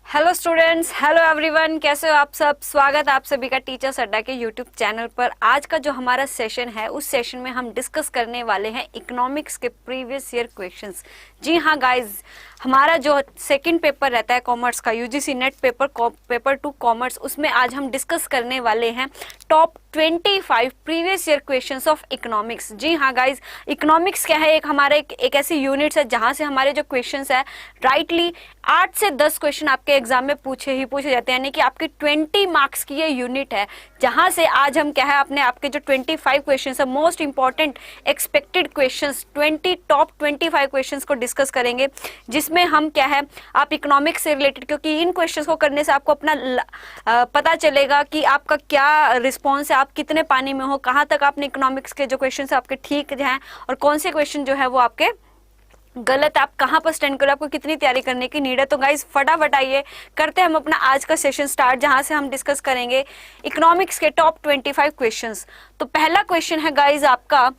Hello students, hello everyone, कैसे हो आप सब। स्वागत है आप सभी का टीचर्स अड्डा के यूट्यूब चैनल पर। आज का जो हमारा सेशन है उस सेशन में हम डिस्कस करने वाले हैं इकोनॉमिक्स के प्रीवियस ईयर क्वेश्चंस। जी हाँ गाइज, हमारा जो सेकंड पेपर रहता है कॉमर्स का, यूजीसी नेट पेपर 2 कॉमर्स, उसमें आज हम डिस्कस करने वाले हैं top 25 previous year questions of economics. जी हाँ गाइज, इकोनॉमिक्स क्या है, एक ऐसी यूनिट है जहां से हमारे जो क्वेश्चंस है राइटली 8 से 10 क्वेश्चन आपके एग्जाम में पूछे जाते हैं, यानी कि आपकी 20 मार्क्स की ये यूनिट है, जहां से आज हम क्या है अपने आपके जो 25 क्वेश्चंस है, most important expected questions, top 25 questions को डिस्कस करेंगे, जिसमें हम क्या है आप इकोनॉमिक्स से रिलेटेड, क्योंकि इन क्वेश्चंस को करने से आपको अपना पता चलेगा कि आपका क्या रिस्पॉन्स है, आप कितने पानी में हो, कहाँ तक आपने इकोनॉमिक्स के जो क्वेश्चन है आपके ठीक हैं और कौन से क्वेश्चन जो है वो आपके गलत, आप कहां पर स्टैंड करो, आपको कितनी तैयारी करने की नीड है। तो गाइज फटाफट आइए करते हैं हम अपना आज का सेशन स्टार्ट, जहां से हम डिस्कस करेंगे इकोनॉमिक्स के टॉप 25 क्वेश्चंस। तो पहला क्वेश्चन है गाइज आपका,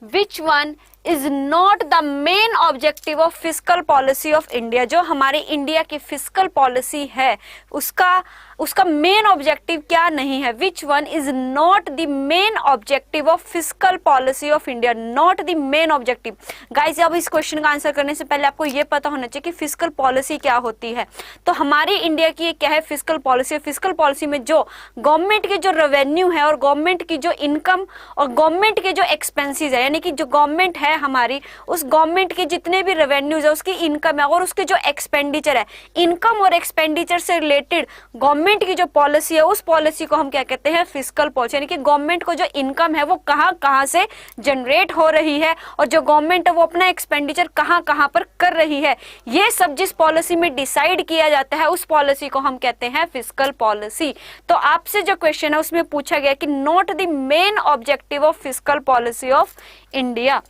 विच one is not the main objective of fiscal policy of India. जो हमारी इंडिया की फिस्कल पॉलिसी है उसका मेन ऑब्जेक्टिव क्या नहीं है। Which one is not the main objective of fiscal policy of India, not the main objective. Guys अब इस क्वेश्चन का आंसर करने से पहले आपको यह पता होना चाहिए कि फिस्कल पॉलिसी क्या होती है। तो हमारी इंडिया की क्या है फिस्कल पॉलिसी। फिस्कल पॉलिसी में जो गवर्नमेंट के जो रेवेन्यू है और गवर्नमेंट की जो इनकम और गवर्नमेंट के जो एक्सपेंसेस है, यानी कि जो गवर्नमेंट है हमारी, उस गवर्नमेंट के जितने भी रेवेन्यूज है, उसकी इनकम है और उसके जो एक्सपेंडिचर है, इनकम और एक्सपेंडिचर से रिलेटेड गवर्नमेंट की जो पॉलिसी है, उस पॉलिसी को हम क्या कहते हैं फिस्कल पॉलिसी। यानी कि गवर्नमेंट को जो इनकम है वो कहां से जनरेट हो रही है और जो गवर्नमेंट है वो अपना एक्सपेंडिचर कहां पर कर रही है, ये सब जिस पॉलिसी में डिसाइड किया जाता है उस पॉलिसी को हम कहते हैं फिस्कल पॉलिसी। तो आपसे जो क्वेश्चन है उसमें पूछा गया कि note the main objective of fiscal policy of India.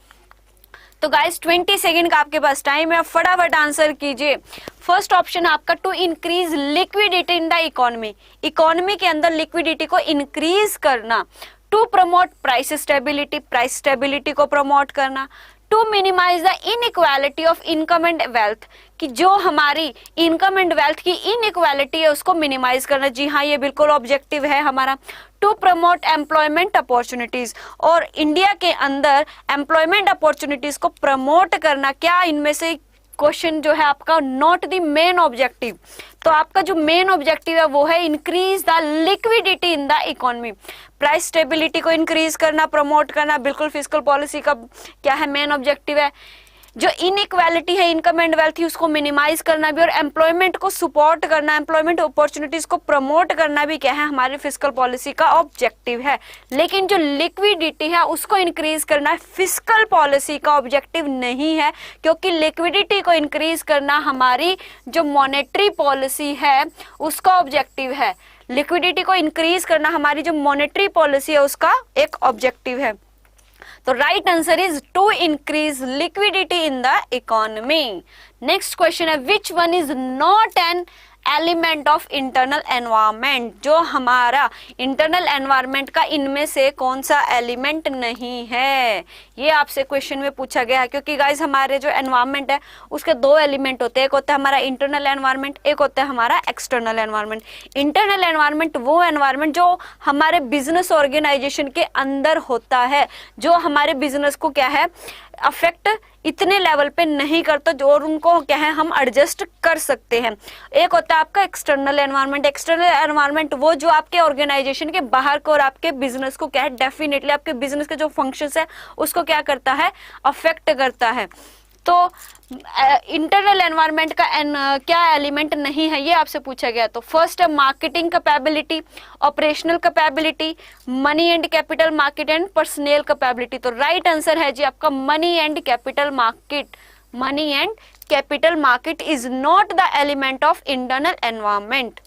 तो गाइस 20 सेकंड का आपके पास टाइम है, फटाफट आंसर कीजिए। फर्स्ट ऑप्शन है आपका, to increase liquidity in the economy. Economy के अंदर लिक्विडिटी को इंक्रीज करना। To promote price stability, price stability को प्रमोट करना। To minimize the inequality of income and wealth, कि जो हमारी इनकम एंड वेल्थ की इनइक्वालिटी है उसको मिनिमाइज करना। जी हाँ, ये बिल्कुल ऑब्जेक्टिव है हमारा। टू प्रमोट एम्प्लॉयमेंट अपॉर्चुनिटीज, और इंडिया के अंदर एम्प्लॉयमेंट अपॉर्चुनिटीज को प्रमोट करना। क्या इनमें से क्वेश्चन जो है आपका नॉट द मेन ऑब्जेक्टिव। तो आपका जो मेन ऑब्जेक्टिव है वो है increase the liquidity in the economy. Price stability को इंक्रीज करना, प्रमोट करना, बिल्कुल फिस्कल पॉलिसी का क्या है मेन ऑब्जेक्टिव है। जो इनइक्वालिटी है इनकम एंड वेल्थ की उसको मिनिमाइज करना भी, और एम्प्लॉयमेंट को सपोर्ट करना, एम्प्लॉयमेंट अपॉर्चुनिटीज को प्रमोट करना भी क्या है हमारी फिस्कल पॉलिसी का ऑब्जेक्टिव है। लेकिन जो लिक्विडिटी है उसको इंक्रीज करना फिस्कल पॉलिसी का ऑब्जेक्टिव नहीं है, क्योंकि लिक्विडिटी को इंक्रीज करना हमारी जो मॉनेटरी पॉलिसी है उसका ऑब्जेक्टिव है। लिक्विडिटी को इंक्रीज करना हमारी जो मॉनेटरी पॉलिसी है उसका एक ऑब्जेक्टिव है। तो right answer is to increase liquidity in the economy. Next question है, which one is not an element of internal environment. जो हमारा इंटरनल एनवायरमेंट का इनमें से कौन सा एलिमेंट नहीं है, ये आपसे क्वेश्चन में पूछा गया है। क्योंकि गाइज हमारे जो एनवायरमेंट है उसके दो एलिमेंट होते हैं, एक होता है हमारा इंटरनल एनवायरमेंट, एक होता है हमारा एक्सटर्नल एनवायरमेंट। इंटरनल एनवायरमेंट वो एनवायरमेंट जो हमारे बिजनेस ऑर्गेनाइजेशन के अंदर होता है, जो हमारे बिजनेस को क्या है अफेक्ट इतने लेवल पे नहीं करता, जो और उनको क्या है हम एडजस्ट कर सकते हैं। एक होता है आपका एक्सटर्नल एनवायरनमेंट। एक्सटर्नल एनवायरनमेंट वो जो आपके ऑर्गेनाइजेशन के बाहर को और आपके बिजनेस को क्या है डेफिनेटली आपके बिजनेस के जो फंक्शंस है उसको क्या करता है अफेक्ट करता है। तो इंटरनल एनवायरनमेंट का क्या एलिमेंट नहीं है ये आपसे पूछा गया। तो फर्स्ट है marketing capability, operational capability, money and capital market and personal capability. तो राइट आंसर है जी आपका money and capital market. Money and capital market is not the element of internal environment,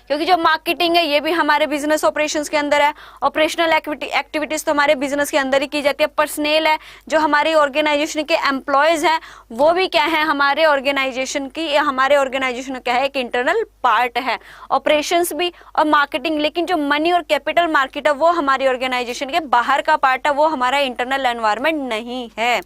क्योंकि जो मार्केटिंग है ये भी हमारे बिजनेस ऑपरेशंस के अंदर है। ऑपरेशनल एक्टिविटीज तो हमारे बिजनेस के अंदर ही की जाती है। पर्सनल है जो हमारी ऑर्गेनाइजेशन के एम्प्लॉयज हैं वो भी क्या है हमारे ऑर्गेनाइजेशन की, हमारे ऑर्गेनाइजेशन क्या है एक इंटरनल पार्ट है। ऑपरेशंस भी और मार्केटिंग, लेकिन जो मनी और कैपिटल मार्केट है वो हमारी ऑर्गेनाइजेशन के बाहर का पार्ट है, वो हमारा इंटरनल एनवायरनमेंट नहीं है।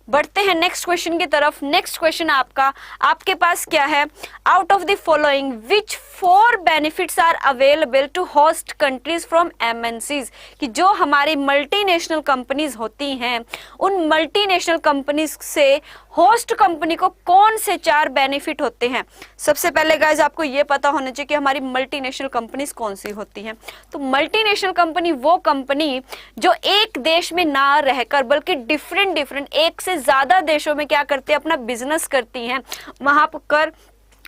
बढ़ते हैं नेक्स्ट क्वेश्चन की तरफ। नेक्स्ट क्वेश्चन आपके पास क्या है, out of the following which 4 benefits are available to host countries from MNCs, कि जो हमारी मल्टीनेशनल कंपनीज होती हैं उन मल्टीनेशनल कंपनीज से होस्ट कंपनी को कौन से 4 बेनिफिट होते हैं। सबसे पहले गाइज आपको ये पता होना चाहिए कि हमारी मल्टीनेशनल कंपनीज कौन सी होती हैं। तो मल्टीनेशनल कंपनी वो कंपनी जो एक देश में ना रहकर बल्कि डिफरेंट एक से ज्यादा देशों में क्या करती है, अपना बिजनेस करती हैं, वहां पर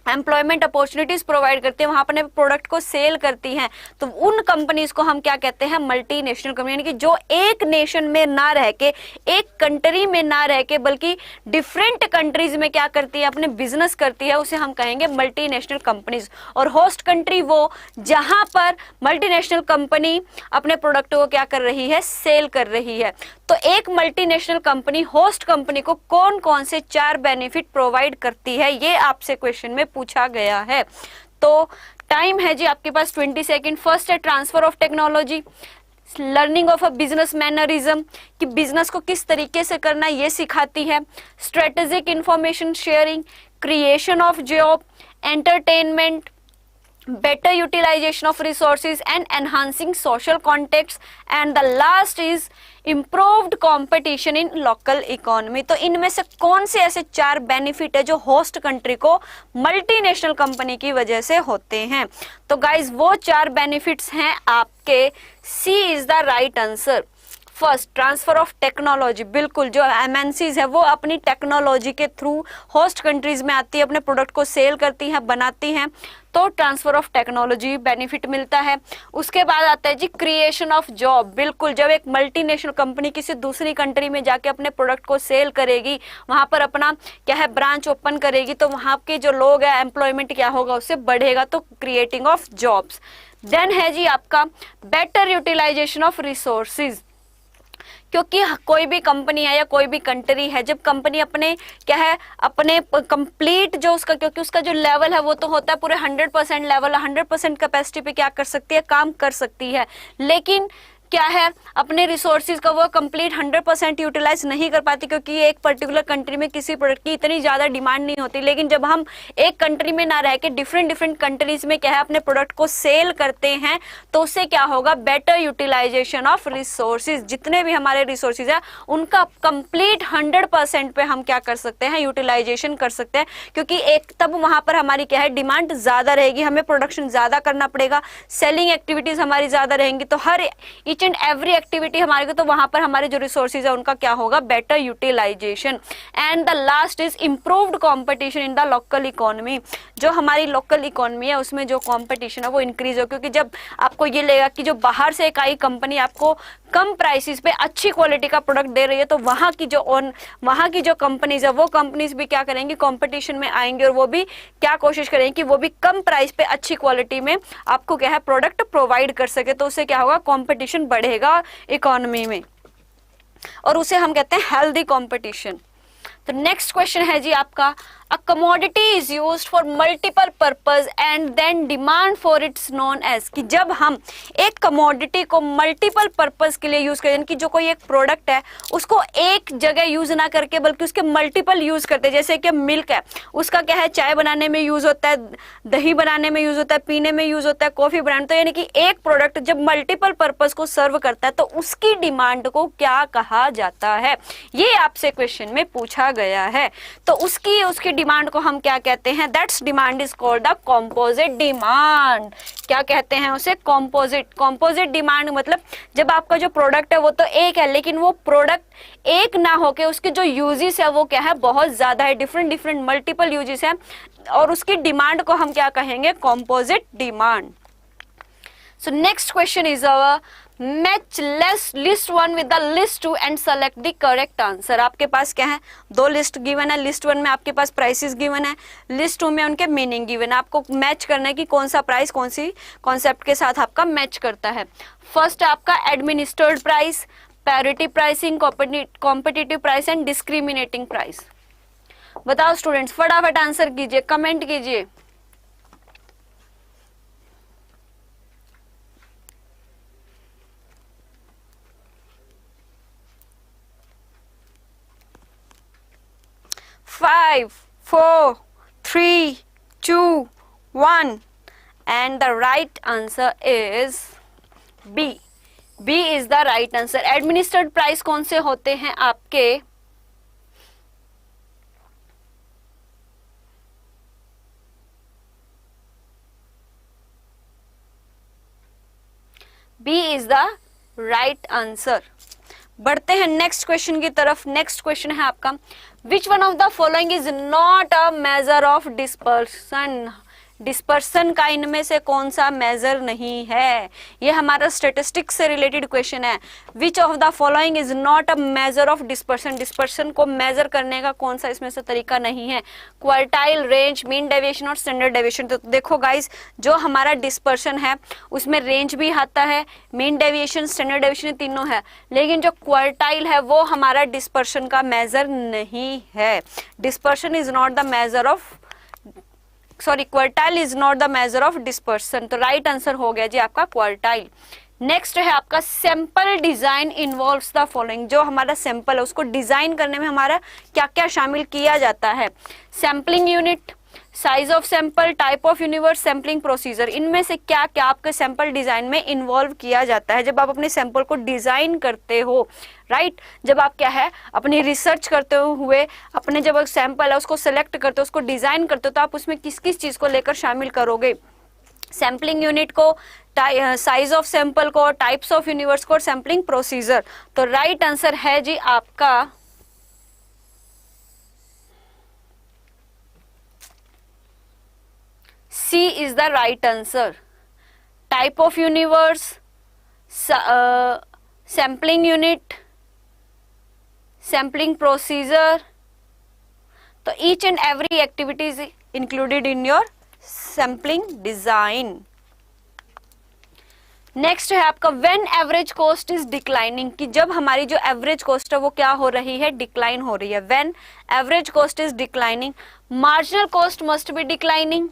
एम्प्लॉयमेंट अपॉर्चुनिटीज प्रोवाइड करती है, वहां अपने प्रोडक्ट को सेल करती हैं। तो उन कंपनीज को हम क्या कहते हैं, मल्टीनेशनल कंपनी, यानी कि जो एक नेशन में ना रह के, एक कंट्री में ना रह के बल्कि डिफरेंट कंट्रीज में क्या करती है, अपने बिजनेस करती है, उसे हम कहेंगे मल्टीनेशनल कंपनीज। और होस्ट कंट्री वो जहां पर मल्टीनेशनल कंपनी अपने प्रोडक्ट को क्या कर रही है, सेल कर रही है। तो एक मल्टीनेशनल कंपनी होस्ट कंपनी को कौन कौन से 4 बेनिफिट प्रोवाइड करती है, ये आपसे क्वेश्चन में पूछा गया है। तो टाइम है जी आपके पास 20 सेकेंड। फर्स्ट है transfer of technology, learning of a business mannerism, कि बिजनेस को किस तरीके से करना ये सिखाती है। Strategic information sharing, creation of job, entertainment, better utilization of resources and enhancing social contacts, and the last is improved competition in local economy। तो इनमें से कौन से ऐसे 4 बेनिफिट है जो होस्ट कंट्री को मल्टीनेशनल कंपनी की वजह से होते हैं। तो गाइज वो 4 बेनिफिट्स हैं आपके, C is the right answer. First, transfer of technology, बिल्कुल जो एमएनसीज है वो अपनी टेक्नोलॉजी के थ्रू होस्ट कंट्रीज में आती है, अपने प्रोडक्ट को सेल करती हैं, बनाती हैं, तो ट्रांसफर ऑफ टेक्नोलॉजी बेनिफिट मिलता है। उसके बाद आता है जी क्रिएशन ऑफ जॉब, बिल्कुल जब एक मल्टीनेशनल कंपनी किसी दूसरी कंट्री में जाके अपने प्रोडक्ट को सेल करेगी, वहां पर अपना क्या है ब्रांच ओपन करेगी, तो वहां के जो लोग हैं एम्प्लॉयमेंट क्या होगा, उससे बढ़ेगा, तो क्रिएटिंग ऑफ जॉब्स। देन है जी आपका बेटर यूटिलाइजेशन ऑफ रिसोर्सेज, क्योंकि कोई भी कंपनी है या कोई भी कंट्री है, जब कंपनी अपने क्या है अपने कंप्लीट जो उसका, क्योंकि उसका जो लेवल है वो तो होता है पूरे 100% लेवल, 100% कैपेसिटी पे क्या कर सकती है, काम कर सकती है, लेकिन क्या है अपने रिसोर्सेज का वो कंप्लीट 100% यूटिलाइज नहीं कर पाती, क्योंकि एक पर्टिकुलर कंट्री में किसी प्रोडक्ट की इतनी ज्यादा डिमांड नहीं होती। लेकिन जब हम एक कंट्री में ना रह के डिफरेंट कंट्रीज में क्या है अपने प्रोडक्ट को सेल करते हैं, तो उससे क्या होगा, बेटर यूटिलाइजेशन ऑफ रिसोर्सेज, जितने भी हमारे रिसोर्सेज है उनका कंप्लीट 100% पे हम क्या कर सकते हैं, यूटिलाइजेशन कर सकते हैं, क्योंकि एक तब वहां पर हमारी क्या है डिमांड ज्यादा रहेगी, हमें प्रोडक्शन ज्यादा करना पड़ेगा, सेलिंग एक्टिविटीज हमारी ज्यादा रहेंगी, तो हर एंड एवरी एक्टिविटी हमारे को, तो वहां पर हमारे जो रिसोर्सेज है उनका क्या होगा, better utilization. And the last is improved competition in the local economy, जो हमारी लोकल इकोनॉमी है उसमें जो कंपटीशन है वो इंक्रीज हो, क्योंकि जब आपको ये लगेगा कि जो बाहर से एक आई कंपनी आपको कम प्राइसेस पे अच्छी क्वालिटी का प्रोडक्ट दे रही है, तो वहां की जो कंपनीज है वो कंपनीज भी क्या करेंगी, कंपटीशन में आएंगे, और वो भी क्या कोशिश करेंगे कि वो भी कम प्राइस पे अच्छी क्वालिटी में आपको क्या है प्रोडक्ट प्रोवाइड कर सके, तो उससे क्या होगा, कंपटीशन बढ़ेगा इकोनॉमी में, और उसे हम कहते हैं हेल्दी कंपटीशन। तो नेक्स्ट क्वेश्चन है जी आपका, a commodity is used for multiple purpose and then demand for its known as, कि जब हम एक कमोडिटी को मल्टीपल पर्पज के लिए यूज करें, यानी कि जो कोई एक प्रोडक्ट है उसको एक जगह यूज ना करके बल्कि उसके मल्टीपल यूज करते हैं, जैसे कि मिल्क है, उसका क्या है चाय बनाने में यूज होता है, दही बनाने में यूज होता है, पीने में यूज होता है, कॉफी बनाने, तो यानी कि एक प्रोडक्ट जब मल्टीपल पर्पज को सर्व करता है तो उसकी डिमांड को क्या कहा जाता है, ये आपसे क्वेश्चन में पूछा गया है। तो उसकी डिमांड को हम क्या कहते हैं, that's demand is called the composite demand. क्या कहते हैं उसे, कॉम्पोजिट डिमांड, मतलब जब आपका जो प्रोडक्ट है वो तो एक है, लेकिन वो प्रोडक्ट एक ना होके उसके जो यूजेस है वो क्या है बहुत ज्यादा है, डिफरेंट मल्टीपल यूजेस है, और उसकी डिमांड को हम क्या कहेंगे, composite demand. So next question is our match list 1 with the list 2 and select the correct answer. आपके पास क्या है, 2 लिस्ट गिवन है, लिस्ट 1 में आपके पास प्राइसेस गिवन है, लिस्ट 2 में उनके मीनिंग गिवन है, आपको मैच करना है कि कौन सा प्राइस कौन सी कॉन्सेप्ट के साथ आपका मैच करता है। फर्स्ट आपका administered price, parity pricing, competitive price and discriminating price. बताओ स्टूडेंट्स, फटाफट आंसर कीजिए, कमेंट कीजिए। 5, 4, 3, 2, 1 and the right answer is B. B is the right answer. Administered price कौन से होते हैं आपके? B is the right answer. बढ़ते हैं नेक्स्ट क्वेश्चन की तरफ. नेक्स्ट क्वेश्चन है आपका, विच one of the following is not a measure of dispersion. Dispersion का इनमें से कौन सा मेजर नहीं है? ये हमारा स्टेटिस्टिक्स से रिलेटेड क्वेश्चन है. Which of the following is not a measure of dispersion. Dispersion को मेजर करने का कौन सा इसमें से तरीका नहीं है? क्वार्टाइल, रेंज, मीन डेविएशन और स्टैंडर्ड डेविएशन. तो देखो गाइस, जो हमारा डिस्पर्सन है उसमें रेंज भी आता है, मीन डेविएशन, स्टैंडर्ड डेविएशन तीनों है, लेकिन जो क्वार्टाइल है वो हमारा डिस्पर्सन का मेजर नहीं है. Dispersion is not the measure of quartile is not the measure of dispersion. तो राइट आंसर हो गया जी आपका क्वार्टाइल. नेक्स्ट है आपका, sample design involves the following. जो हमारा सैंपल है उसको डिजाइन करने में हमारा क्या क्या शामिल किया जाता है? Sampling unit, size of sample, type of universe, sampling procedure. इनमें से क्या क्या आपके सैंपल डिजाइन में इन्वॉल्व किया जाता है जब आप अपने सैंपल को डिजाइन करते हो? राइट, जब आप क्या है अपनी रिसर्च करते हुए अपने जब सैंपल है उसको सेलेक्ट करते हो, उसको डिजाइन करते हो, तो आप उसमें किस किस चीज को लेकर शामिल करोगे? सैंपलिंग यूनिट को, साइज ऑफ सैंपल को, टाइप्स ऑफ यूनिवर्स को और सैंपलिंग प्रोसीजर. तो राइट आंसर है जी आपका C is the right answer. Type of universe, sampling unit, sampling procedure. तो each and every activity is included in your sampling design. Next है आपका, when average cost is declining. कि जब हमारी जो एवरेज कॉस्ट है वो क्या हो रही है? डिक्लाइन हो रही है. When average cost is declining, marginal cost must B declining.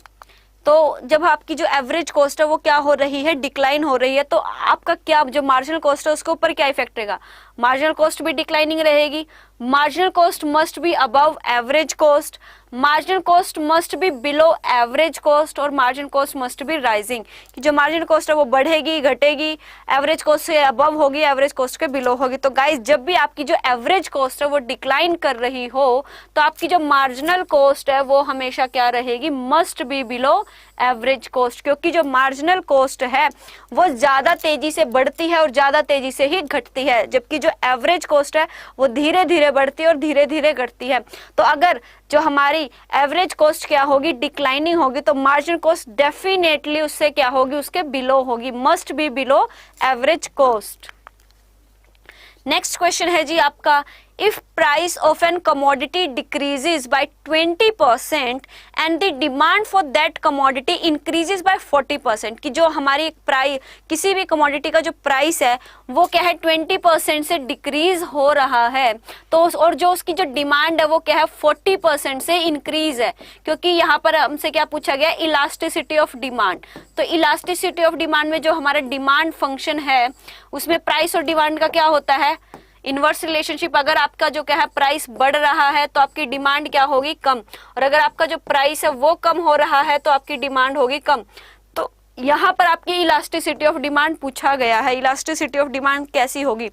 तो जब आपकी जो एवरेज कॉस्ट है वो क्या हो रही है? डिक्लाइन हो रही है. तो आपका क्या जो मार्जिनल कॉस्ट है उसके ऊपर क्या इफेक्ट रहेगा? मार्जिनल कॉस्ट भी डिक्लाइनिंग रहेगी. Marginal cost must be above average cost, marginal cost must be below average cost और marginal cost must be rising. कि जो मार्जिनल कॉस्ट है वो बढ़ेगी, घटेगी, एवरेज कॉस्ट से अबव होगी, एवरेज कॉस्ट के बिलो होगी. तो गाइस, जब भी आपकी जो एवरेज कॉस्ट है वो डिक्लाइन कर रही हो तो आपकी जो मार्जिनल कॉस्ट है वो हमेशा क्या रहेगी? Must be below average cost. क्योंकि जो मार्जिनल कॉस्ट है वो ज्यादा तेजी से बढ़ती है और ज्यादा तेजी से ही घटती है, जबकि जो एवरेज कॉस्ट है वो धीरे धीरे बढ़ती है और धीरे धीरे घटती है. तो अगर जो हमारी एवरेज कॉस्ट क्या होगी? डिक्लाइनिंग होगी. तो मार्जिनल कॉस्ट डेफिनेटली उससे क्या होगी? उसके बिलो होगी. Must be below average cost. Next question है जी आपका, if price of an commodity decreases by 20% and the demand for that commodity increases by 40%. कि जो हमारी प्राइस, किसी भी कमोडिटी का जो प्राइस है वो क्या है? 20% से डिक्रीज हो रहा है. तो और जो उसकी जो डिमांड है वो क्या है? 40% से इंक्रीज है. क्योंकि यहाँ पर हमसे क्या पूछा गया? Elasticity of demand. तो इलास्टिसिटी ऑफ डिमांड में जो हमारा डिमांड फंक्शन है उसमें प्राइस और डिमांड का क्या होता है? Inverse relationship. अगर आपका जो क्या है प्राइस बढ़ रहा है तो आपकी डिमांड क्या होगी? कम. और अगर आपका जो प्राइस है वो कम हो रहा है तो आपकी डिमांड होगी कम. तो यहाँ पर आपकी इलास्टिसिटी ऑफ डिमांड पूछा गया है. इलास्टिसिटी ऑफ डिमांड कैसी होगी?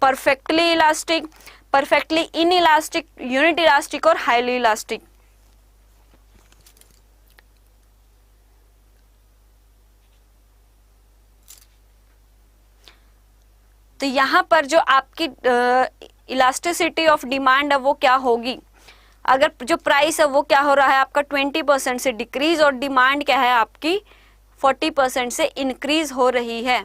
Perfectly elastic, perfectly in elastic, unit elastic और हाईली इलास्टिक. तो यहाँ पर जो आपकी इलास्टिसिटी ऑफ डिमांड है वो क्या होगी? अगर जो प्राइस है वो क्या हो रहा है आपका? 20% से डिक्रीज और डिमांड क्या है आपकी? 40% से इंक्रीज हो रही है.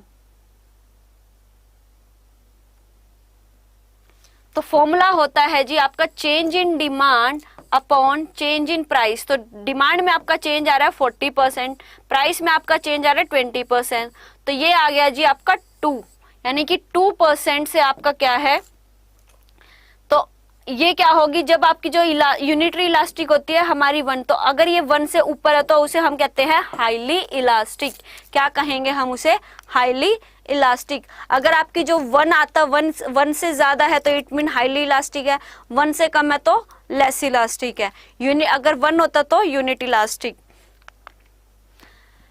तो फॉर्मूला होता है जी आपका change in demand upon change in price. तो डिमांड में आपका चेंज आ रहा है 40%, प्राइस में आपका चेंज आ रहा है 20%. तो ये आ गया जी आपका 2, यानी कि 2% से आपका क्या है? तो ये क्या होगी? जब आपकी जो यूनिटरी इलास्टिक होती है हमारी 1, तो अगर ये 1 से ऊपर है तो उसे हम कहते हैं हाईली इलास्टिक. क्या कहेंगे हम उसे? Highly elastic. अगर आपकी जो 1 आता, 1 से ज्यादा है तो इट मीन हाईली इलास्टिक है, 1 से कम है तो लेस इलास्टिक है। अगर 1 होता तो यूनिट इलास्टिक।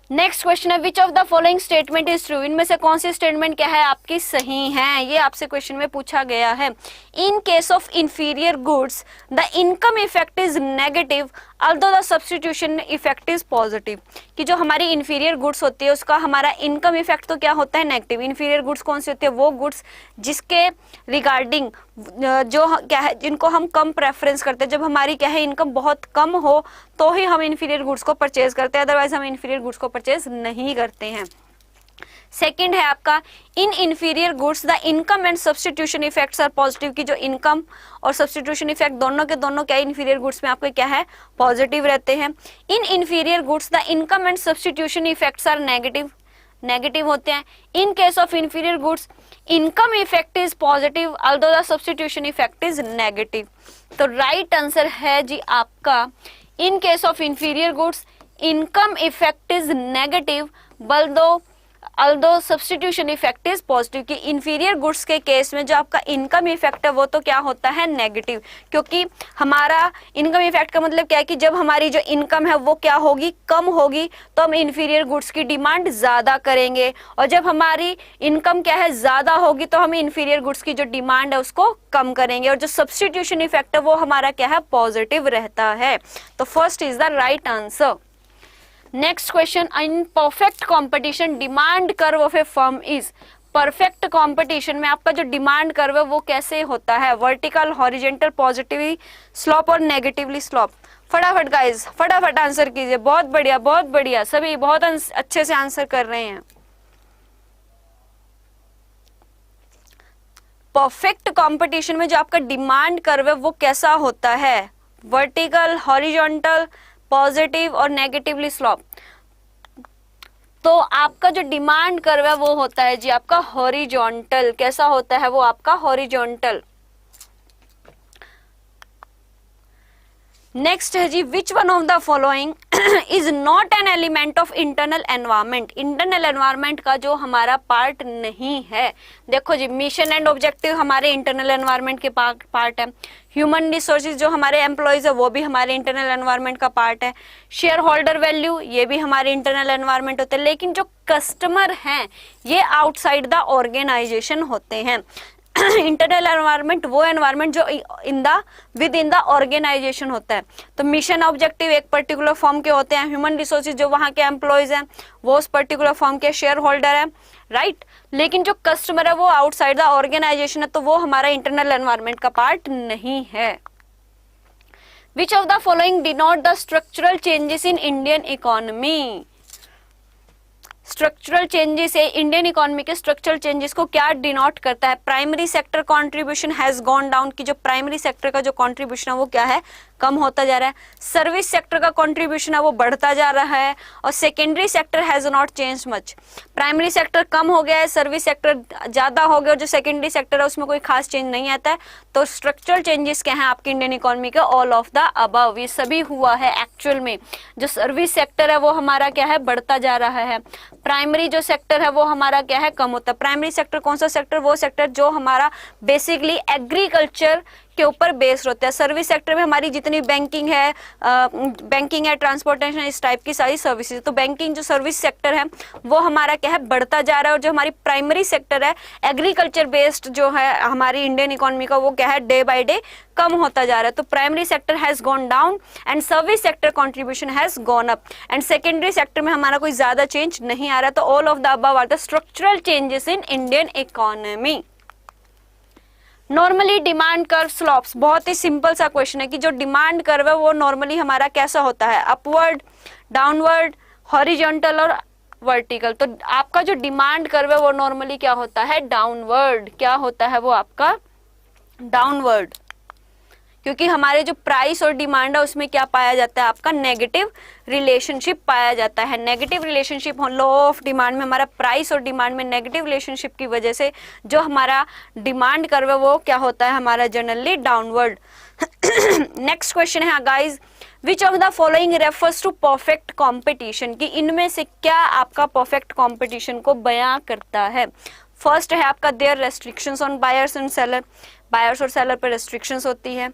नेक्स्ट क्वेश्चन है which of the following statement is true. इनमें से कौन सी स्टेटमेंट क्या है आपकी सही है, ये आपसे क्वेश्चन में पूछा गया है। इन case of inferior goods the income effect is negative although the substitution effect is positive. कि जो हमारी इंफीरियर गुड्स होती है उसका हमारा इनकम इफेक्ट तो क्या होता है, नेगेटिव। इंफीरियर गुड्स कौन सी होती है, वो गुड्स जिसके रिगार्डिंग जो क्या है, जिनको हम कम प्रेफरेंस करते हैं। जब हमारी क्या है इनकम बहुत कम हो तो ही हम इंफीरियर गुड्स को परचेज करते हैं, अदरवाइज हम इंफीरियर गुड्स को परचेज नहीं करते हैं। सेकंड है आपका in inferior goods the income and substitution effects are positive. की जो इनकम और सब्सटीट्यूशन इफेक्ट दोनों के दोनों क्या इंफीरियर गुड्स में आपके क्या है, पॉजिटिव रहते हैं। In inferior goods the income and substitution effects are negative, negative होते हैं। In case of inferior goods income effect is positive although the substitution effect is negative. तो राइट आंसर है जी आपका in case of inferior goods income effect is negative although substitution effect is positive. कि inferior goods के case में जो आपका income effect है वो तो क्या होता है, नेगेटिव। क्योंकि हमारा इनकम इफेक्ट का मतलब क्या है कि जब हमारी जो इनकम है वो क्या होगी, कम होगी, तो हम इंफीरियर गुड्स की डिमांड ज्यादा करेंगे। और जब हमारी इनकम क्या है, ज्यादा होगी, तो हम इंफीरियर गुड्स की जो डिमांड है उसको कम करेंगे। और जो सब्सटीट्यूशन इफेक्ट है वो हमारा क्या है, पॉजिटिव रहता है। तो first is the right answer. Next question in perfect competition demand curve of A firm is. Perfect competition में आपका जो डिमांड कर्व है वो कैसे होता है, वर्टिकल, हॉरिजॉन्टल, पॉजिटिवली स्लोप और नेगेटिवली स्लोप। फटाफट गाइस फटाफट आंसर कीजिए, बहुत बढ़िया बहुत बढ़िया, सभी बहुत अच्छे से आंसर कर रहे हैं। परफेक्ट कंपटीशन में जो आपका डिमांड कर्व है वो कैसा होता है, वर्टिकल, हॉरिजॉन्टल, पॉजिटिव और नेगेटिवली स्लोप। तो आपका जो डिमांड कर्व है वो होता है जी आपका हॉरिजॉन्टल। कैसा होता है वो आपका हॉरिजॉन्टल। नेक्स्ट है जी which one of the following is not an element of internal environment. Internal environment का जो हमारा पार्ट नहीं है। देखो जी मिशन एंड ऑब्जेक्टिव हमारे इंटरनल एनवायरमेंट के पार्ट है। ह्यूमन रिसोर्सेज जो हमारे एम्प्लॉयज है वो भी हमारे इंटरनल एनवायरमेंट का पार्ट है। शेयर होल्डर वैल्यू ये भी हमारे इंटरनल एनवायरमेंट होते हैं। लेकिन जो कस्टमर हैं ये आउटसाइड द ऑर्गेनाइजेशन होते हैं। इंटरनल एनवायरनमेंट वो एनवायरनमेंट जो विद इन द ऑर्गेनाइजेशन होता है। तो मिशन ऑब्जेक्टिव एक पर्टिकुलर फॉर्म के होते हैं। ह्यूमन रिसोर्सेज जो वहां के एम्प्लॉयज हैं वो उस पर्टिकुलर फॉर्म के शेयर होल्डर है, राइट। लेकिन जो कस्टमर है वो आउटसाइड द ऑर्गेनाइजेशन है, तो वो हमारा इंटरनल एनवायरनमेंट का पार्ट नहीं है। Which of the following denote the structural changes in Indian economy. Structural changes है इंडियन इकोनॉमी के स्ट्रक्चरल चेंजेस को क्या डिनोट करता है, primary sector contribution has gone down. की जो प्राइमरी सेक्टर का जो कंट्रीब्यूशन है वो क्या है, कम होता जा रहा है। सर्विस सेक्टर का कंट्रीब्यूशन है वो बढ़ता जा रहा है। और secondary sector has not change much. Primary sector कम हो गया है, सर्विस सेक्टर ज्यादा हो गया, और जो सेकेंडरी सेक्टर है उसमें कोई खास चेंज नहीं आता है। तो स्ट्रक्चरल चेंजेस क्या है आपकी इंडियन इकोनॉमी के, ऑल ऑफ द अबव, ये सभी हुआ है एक्चुअल में। जो सर्विस सेक्टर है वो हमारा क्या है, बढ़ता जा रहा है। प्राइमरी जो सेक्टर है वो हमारा क्या है, कम होता है। प्राइमरी सेक्टर कौन सा सेक्टर, वो सेक्टर जो हमारा बेसिकली एग्रीकल्चर के ऊपर बेस्ड होता है। सर्विस सेक्टर में हमारी जितनी बैंकिंग है, ट्रांसपोर्टेशन, इस टाइप की सारी सर्विसेज। तो बैंकिंग जो सर्विस सेक्टर है वो हमारा क्या है, बढ़ता जा रहा है। और जो हमारी प्राइमरी सेक्टर है एग्रीकल्चर बेस्ड जो है हमारी इंडियन इकोनॉमी का, वो क्या है, डे बाय डे कम होता जा रहा है। तो primary sector has gone down and service sector contribution has gone up. And secondary sector में हमारा कोई ज्यादा चेंज नहीं आ रहा। तो all of the above are the structural changes in Indian economy. Normally demand curve slopes, बहुत ही सिंपल सा क्वेश्चन है कि जो डिमांड कर्व है वो नॉर्मली हमारा कैसा होता है, अपवर्ड, डाउनवर्ड, हॉरिजॉन्टल और वर्टिकल। तो आपका जो डिमांड कर्व है वो नॉर्मली क्या होता है, डाउनवर्ड। क्या होता है वो आपका, डाउनवर्ड। क्योंकि हमारे जो प्राइस और डिमांड है उसमें क्या पाया जाता है, आपका नेगेटिव रिलेशनशिप पाया जाता है। Negative relationship law of demand में हमारा प्राइस और डिमांड में नेगेटिव रिलेशनशिप की वजह से जो हमारा डिमांड कर्व है वो क्या होता है हमारा, जनरली डाउनवर्ड। नेक्स्ट क्वेश्चन है guys, which of the following refers to perfect competition, कि इनमें से क्या आपका परफेक्ट कॉम्पिटिशन को बयां करता है। फर्स्ट है आपका there restrictions on buyers and seller, buyers और सेलर पर रेस्ट्रिक्शंस होती है।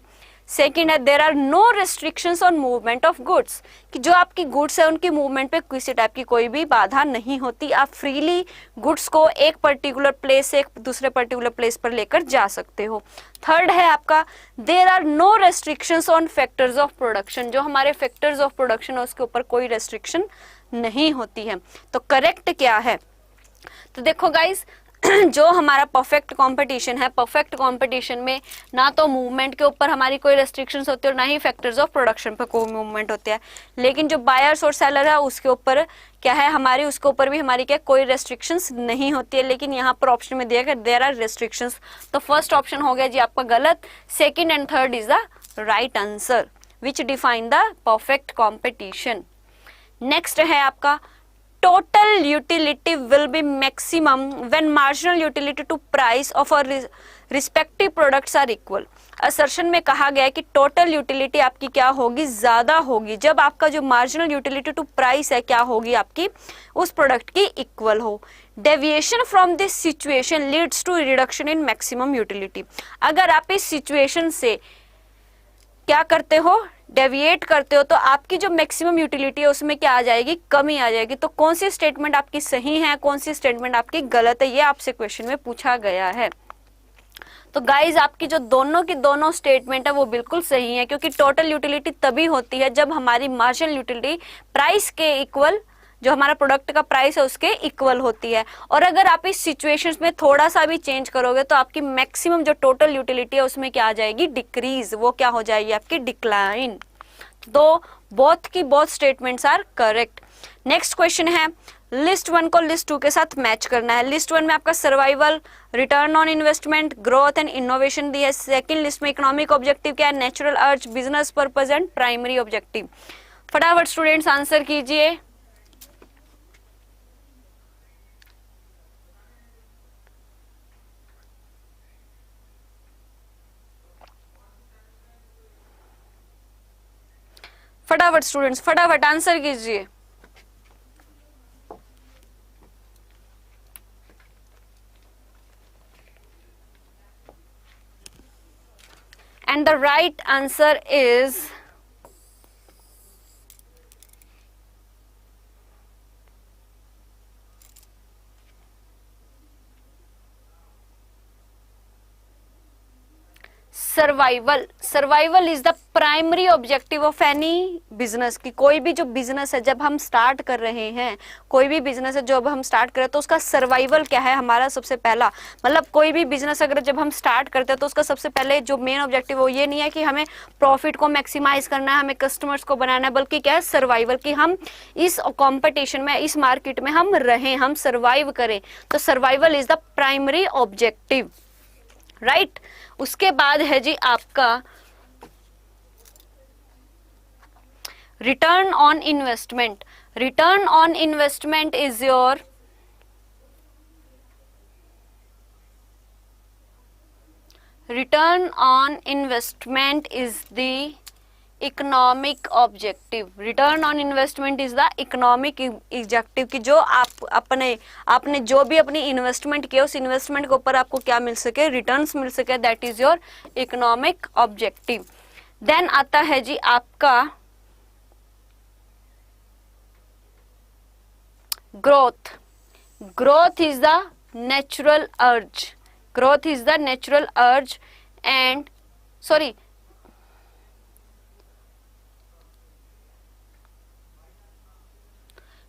सेकेंड है there are no restrictions on movement of goods, कि जो आपकी गुड्स है उनकी मूवमेंट पे किसी टाइप की कोई भी बाधा नहीं होती, आप फ्रीली गुड्स को एक पर्टिकुलर प्लेस से एक दूसरे पर्टिकुलर प्लेस पर लेकर जा सकते हो। थर्ड है आपका there are no restrictions on factors of production, जो हमारे फैक्टर्स ऑफ प्रोडक्शन है उसके ऊपर कोई रेस्ट्रिक्शन नहीं होती है। तो करेक्ट क्या है, तो देखो गाइस जो हमारा परफेक्ट कंपटीशन है, परफेक्ट कंपटीशन में ना तो मूवमेंट के ऊपर हमारी कोई रेस्ट्रिक्शंस होती है और ना ही फैक्टर्स ऑफ प्रोडक्शन पर कोई मूवमेंट होती है। लेकिन जो बायर्स और सेलर है उसके ऊपर क्या है हमारी, उसके ऊपर भी हमारी क्या कोई रेस्ट्रिक्शंस नहीं होती है। लेकिन यहाँ पर ऑप्शन में दिया गया देयर आर रेस्ट्रिक्शंस, तो फर्स्ट ऑप्शन हो गया जी आपका गलत। Second and third is the right answer which define the perfect competition. Next है आपका total utility will be maximum when marginal utility to price of a respective products are equal। Assertion में कहा गया है कि टोटल यूटिलिटी आपकी क्या होगी, ज्यादा होगी जब आपका जो मार्जिनल यूटिलिटी टू प्राइस है क्या होगी आपकी उस प्रोडक्ट की इक्वल हो। Deviation from this situation leads to reduction in maximum utility, अगर आप इस सिचुएशन से क्या करते हो, डेविएट करते हो, तो आपकी जो मैक्सिमम यूटिलिटी है उसमें क्या आ जाएगी, कमी आ जाएगी। तो कौन सी स्टेटमेंट आपकी सही है, कौन सी स्टेटमेंट आपकी गलत है, ये आपसे क्वेश्चन में पूछा गया है। तो गाइज आपकी जो दोनों की दोनों स्टेटमेंट है वो बिल्कुल सही है, क्योंकि टोटल यूटिलिटी तभी होती है जब हमारी मार्जिनल यूटिलिटी प्राइस के इक्वल, जो हमारा प्रोडक्ट का प्राइस है उसके इक्वल होती है। और अगर आप इस सिचुएशंस में थोड़ा सा भी चेंज करोगे तो आपकी मैक्सिमम जो टोटल यूटिलिटी है उसमें क्या आ जाएगी, डिक्रीज, वो क्या हो जाएगी आपकी डिक्लाइन। तो बोथ की both statements are correct. Next question है लिस्ट 1 को लिस्ट 2 के साथ मैच करना है। लिस्ट 1 में आपका survival, return on investment, growth and innovation दी है। सेकंड लिस्ट में इकोनॉमिक ऑब्जेक्टिव क्या है, natural urge, business purpose and primary objective. फटाफट स्टूडेंट्स आंसर कीजिए। फटाफट स्टूडेंट्स फटाफट आंसर कीजिए। And the right answer is survival. Survival is the primary objective of any business, की कोई भी जो बिजनेस है जब हम स्टार्ट कर रहे हैं, कोई भी बिजनेस है जब हम स्टार्ट करें तो उसका सर्वाइवल क्या है हमारा सबसे पहला, मतलब कोई भी बिजनेस अगर जब हम स्टार्ट करते हैं तो उसका सबसे पहले जो मेन ऑब्जेक्टिव है वो ये नहीं है कि हमें प्रॉफिट को मैक्सिमाइज करना है, हमें कस्टमर्स को बनाना है, बल्कि क्या है सर्वाइवल, कि हम इस कॉम्पिटिशन में, इस मार्केट में हम रहें, हम सर्वाइव करें। तो survival is the primary objective, right. उसके बाद है जी आपका return on investment. Return on investment is your return on investment is the economic objective. Return on investment is the economic objective, कि जो आपने जो भी अपनी इन्वेस्टमेंट किया उस इन्वेस्टमेंट के ऊपर आपको क्या मिल सके, रिटर्न्स मिल सके, that is your economic objective. Then आता है जी आपका growth. Growth is the natural urge, growth is the natural urge and sorry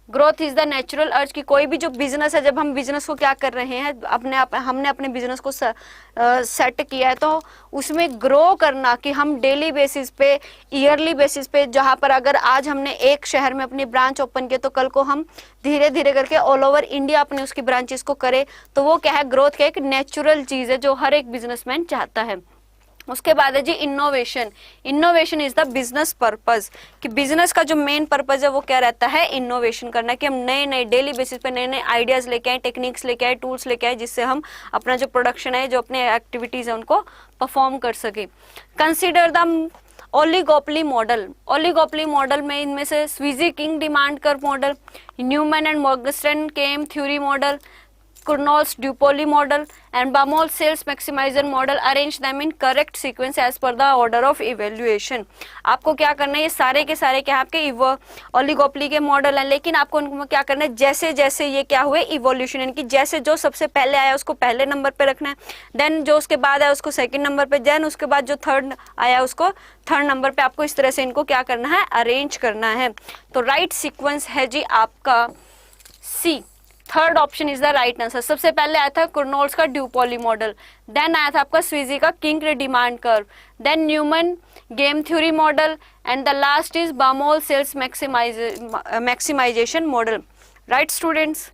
growth is the natural urge, की कोई भी जो बिजनेस है जब हम बिजनेस को क्या कर रहे हैं, हमने अपने बिजनेस को सेट किया है तो उसमें ग्रो करना, कि हम डेली बेसिस पे, ईयरली बेसिस पे, जहां पर अगर आज हमने एक शहर में अपनी ब्रांच ओपन किया तो कल को हम धीरे धीरे करके ऑल ओवर इंडिया अपने उसकी ब्रांचेस को करें, तो वो क्या है, ग्रोथ क्या है, एक नेचुरल चीज है जो हर एक बिजनेसमैन चाहता है। उसके बाद है जी innovation. Innovation is the business purpose, कि बिजनेस का जो मेन पर्पस है वो क्या रहता है, इनोवेशन करना, कि हम नए नए डेली बेसिस पे नए नए आइडियाज लेके आए, टेक्निक्स लेके आए, टूल्स लेके आए, जिससे हम अपना जो प्रोडक्शन है, जो अपने एक्टिविटीज है उनको परफॉर्म कर सके। Consider the oligopoly model, oligopoly model में इनमें से Sweezy kinked demand curve model, Neumann and Morgenstern game theory model, Cournot's Duopoly model and Baumol sales maximizer model. Arrange them in correct sequence as per the order of evaluation. आपको क्या करना है, ये सारे के सारे क्या आपके ओलिगोपोली के मॉडल हैं, लेकिन आपको उनको क्या करना है, जैसे जैसे ये क्या हुए इवोल्यूशन, यानी कि जैसे जो सबसे पहले आया उसको पहले नंबर पे रखना है, देन जो उसके बाद आया उसको सेकंड नंबर पे, देन उसके बाद जो थर्ड आया उसको थर्ड नंबर पे, आपको इस तरह से इनको क्या करना है, अरेंज करना है। तो राइट सीक्वेंस है जी आपका C, third option is the right answer. सबसे पहले आया था कुर्नोल्स का ड्यूपोली मॉडल, देन आया था आपका स्वीजी का kinked demand curve, then Neumann game theory model and the last is Baumol sales maximisation model. Right students,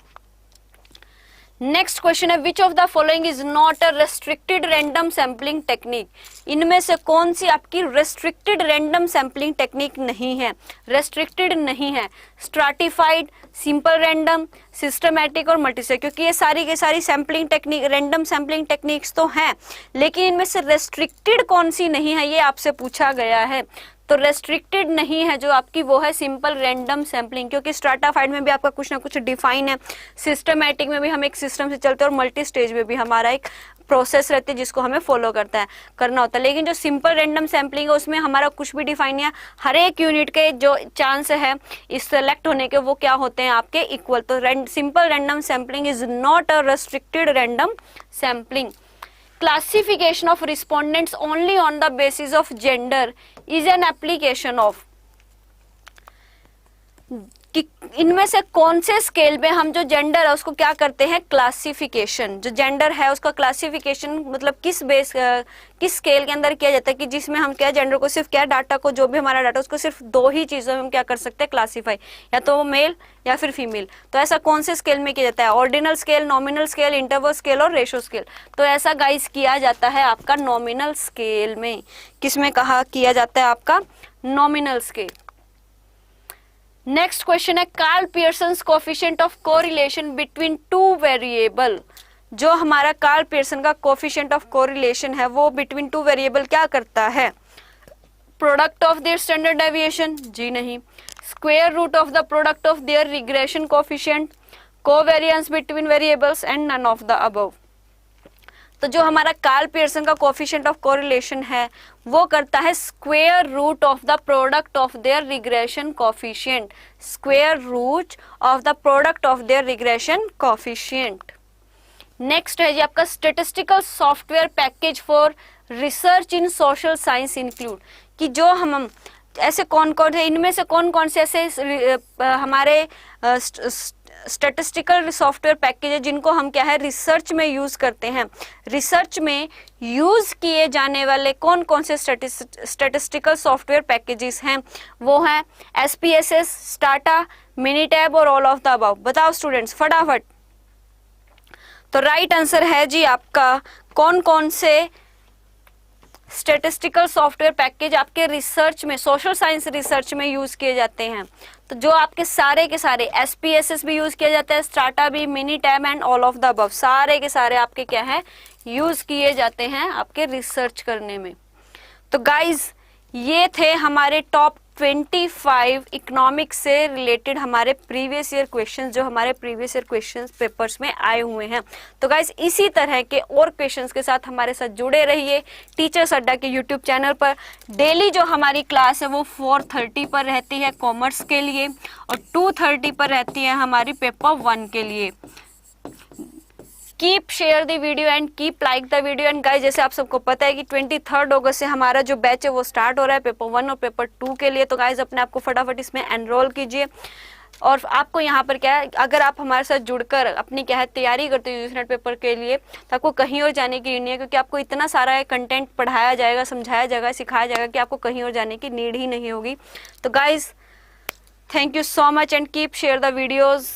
next question है which of the following is not a restricted random sampling technique. इनमें से कौन सी आपकी restricted random sampling technique नहीं है, restricted नहीं है? Stratified, simple random, systematic और मल्टीसेट, क्योंकि ये सारी के सारी sampling technique random sampling techniques तो हैं, लेकिन इनमें से रेस्ट्रिक्टेड कौन सी नहीं है ये आपसे पूछा गया है। तो रेस्ट्रिक्टेड नहीं है जो आपकी वो है सिंपल रैंडम सैम्पलिंग, क्योंकि स्ट्राटाफाइड में भी आपका कुछ ना कुछ डिफाइन है, सिस्टमैटिक में भी हम एक सिस्टम से चलते हैं और मल्टी स्टेज में भी हमारा एक प्रोसेस रहती है जिसको हमें फॉलो करना होता है। लेकिन जो सिंपल रैंडम सैम्पलिंग है उसमें हमारा कुछ भी डिफाइन नहीं है, हर एक यूनिट के जो चांस है इस सेलेक्ट होने के वो क्या होते हैं आपके इक्वल। तो simple random sampling is not a restricted random sampling. Classification of respondents only on the basis of gender is an application of, कि इनमें से कौन से स्केल में हम जो जेंडर है उसको क्या करते हैं, क्लासिफिकेशन, जो जेंडर है उसका क्लासिफिकेशन मतलब किस स्केल के अंदर किया जाता है, कि जिसमें हम क्या जेंडर को सिर्फ क्या डाटा को, जो भी हमारा डाटा उसको सिर्फ दो ही चीजों में हम क्या कर सकते हैं, क्लासीफाई, या तो वो मेल या फिर फीमेल। तो ऐसा कौन से स्केल में किया जाता है, ordinal scale, nominal scale, interval scale और रेशो स्केल। तो ऐसा गाइस किया जाता है आपका नॉमिनल स्केल में। किसमें कहा किया जाता है, आपका नॉमिनल स्केल। नेक्स्ट क्वेश्चन है Karl Pearson's coefficient of correlation between two variable. जो हमारा कार्ल पियर्सन का कोएफिशिएंट ऑफ कोरिलेशन है वो बिटवीन टू वेरिएबल क्या करता है, product of their standard deviation, जी नहीं, square root of the product of their regression coefficient, covariance between variables and none of the above. तो जो हमारा कार्ल पियर्सन का कोएफिशिएंट ऑफ कोरिलेशन है वो करता है square root of the product of their regression coefficient, square root of the product of their regression coefficient. Next है जी आपका statistical software package for research in social science include, कि जो हम ऐसे कौन कौन से, इनमें से कौन कौन से ऐसे हमारे स्टैटिस्टिकल सॉफ्टवेयर पैकेज है जिनको हम क्या है रिसर्च में यूज करते हैं। रिसर्च में यूज किए जाने वाले कौन कौन से स्टैटिस्टिकल सॉफ्टवेयर पैकेजेस हैं, वो हैं SPSS, स्टाटा, मिनीटैब और ऑल ऑफ द अबव। बताओ स्टूडेंट्स फटाफट। तो राइट आंसर है जी आपका कौन कौन से स्टैटिस्टिकल सॉफ्टवेयर पैकेज आपके रिसर्च में, सोशल साइंस रिसर्च में यूज किए जाते हैं। तो जो आपके सारे के सारे SPSS भी यूज किया जाता है, स्टाटा भी, Minitab and all of the above, सारे के सारे आपके क्या है यूज किए जाते हैं आपके रिसर्च करने में। तो गाइज ये थे हमारे टॉप 25 इकोनॉमिक्स से रिलेटेड हमारे प्रीवियस ईयर क्वेश्चंस जो हमारे प्रीवियस ईयर क्वेश्चंस पेपर्स में आए हुए हैं। तो गाइज इसी तरह के और क्वेश्चंस के साथ हमारे साथ जुड़े रहिए टीचर्स अड्डा के यूट्यूब चैनल पर। डेली जो हमारी क्लास है वो 4:30 पर रहती है कॉमर्स के लिए और 2:30 पर रहती है हमारी पेपर 1 के लिए। Keep share the video and keep like the video. And guys जैसे आप सबको पता है कि 23 अगस्त से हमारा जो बैच है वो स्टार्ट हो रहा है पेपर 1 और पेपर 2 के लिए। तो गाइस अपने आप को फटाफट इसमें एनरोल कीजिए। और आपको यहाँ पर क्या है, अगर आप हमारे साथ जुड़कर अपनी क्या है तैयारी करते हो यूजीसी नेट पेपर के लिए, तो आपको कहीं और जाने की नीड नहीं है, क्योंकि आपको इतना सारा कंटेंट पढ़ाया जाएगा, समझाया जाएगा, सिखाया जाएगा कि आपको कहीं और जाने की नीड ही नहीं होगी। तो guys thank you so much and keep share the videos.